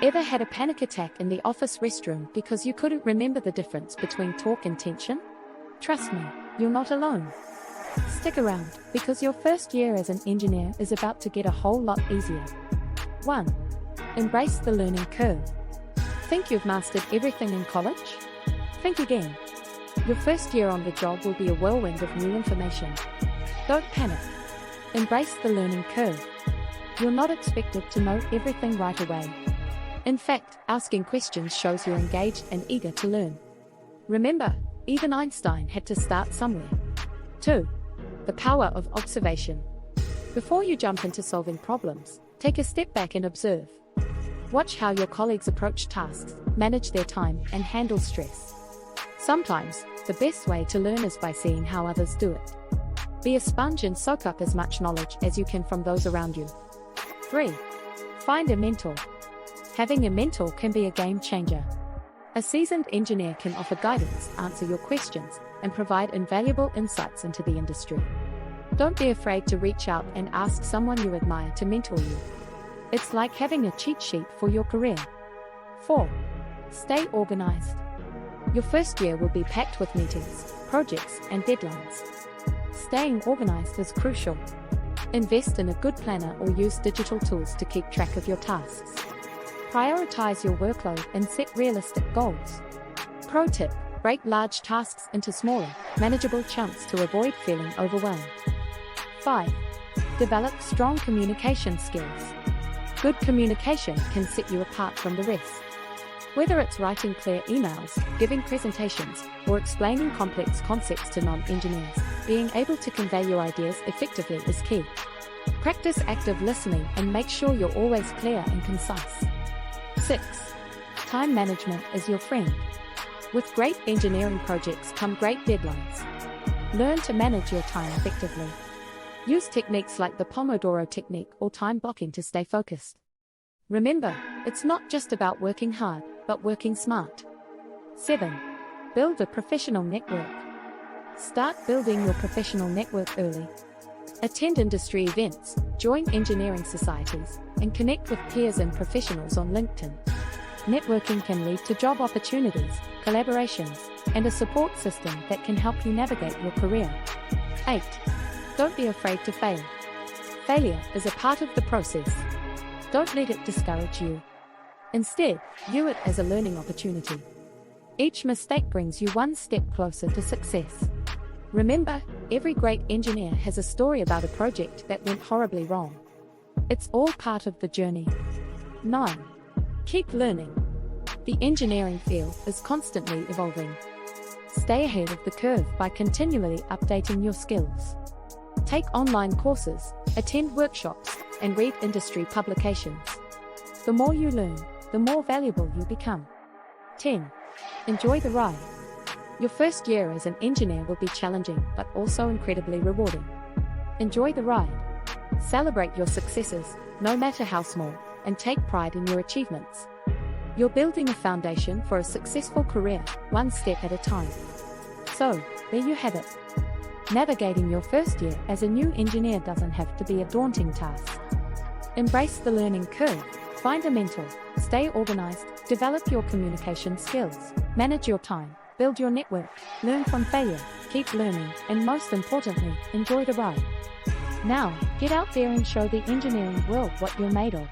Ever had a panic attack in the office restroom because you couldn't remember the difference between talk and tension? Trust me, you're not alone. Stick around, because your first year as an engineer is about to get a whole lot easier. 1. Embrace the learning curve. Think you've mastered everything in college? Think again. Your first year on the job will be a whirlwind of new information. Don't panic. Embrace the learning curve. You're not expected to know everything right away. In fact, asking questions shows you're engaged and eager to learn. Remember, even Einstein had to start somewhere. 2. The power of observation. Before you jump into solving problems, take a step back and observe. Watch how your colleagues approach tasks, manage their time, and handle stress. Sometimes, the best way to learn is by seeing how others do it. Be a sponge and soak up as much knowledge as you can from those around you. 3. Find a mentor. Having a mentor can be a game changer. A seasoned engineer can offer guidance, answer your questions, and provide invaluable insights into the industry. Don't be afraid to reach out and ask someone you admire to mentor you. It's like having a cheat sheet for your career. 4. Stay organized. Your first year will be packed with meetings, projects, and deadlines. Staying organized is crucial. Invest in a good planner or use digital tools to keep track of your tasks. Prioritize your workload and set realistic goals. Pro tip: break large tasks into smaller, manageable chunks to avoid feeling overwhelmed. 5. Develop strong communication skills. Good communication can set you apart from the rest. Whether it's writing clear emails, giving presentations, or explaining complex concepts to non-engineers, being able to convey your ideas effectively is key. Practice active listening and make sure you're always clear and concise. 6. Time management is your friend. With great engineering projects come great deadlines. Learn to manage your time effectively. Use techniques like the Pomodoro technique or time blocking to stay focused. Remember, it's not just about working hard, but working smart. 7. Build a professional network. Start building your professional network early. Attend industry events, join engineering societies, and connect with peers and professionals on LinkedIn. Networking can lead to job opportunities, collaborations, and a support system that can help you navigate your career. 8. Don't be afraid to fail. Failure is a part of the process. Don't let it discourage you. Instead, view it as a learning opportunity. Each mistake brings you one step closer to success. Remember, every great engineer has a story about a project that went horribly wrong. It's all part of the journey. 9. Keep learning. The engineering field is constantly evolving. Stay ahead of the curve by continually updating your skills. Take online courses, attend workshops, and read industry publications. The more you learn, the more valuable you become. 10. Enjoy the ride. Your first year as an engineer will be challenging, but also incredibly rewarding. Enjoy the ride. Celebrate your successes, no matter how small, and take pride in your achievements. You're building a foundation for a successful career, one step at a time. So, there you have it. Navigating your first year as a new engineer doesn't have to be a daunting task. Embrace the learning curve, find a mentor, stay organized, develop your communication skills, manage your time, build your network, learn from failure, keep learning, and most importantly, enjoy the ride. Now, get out there and show the engineering world what you're made of.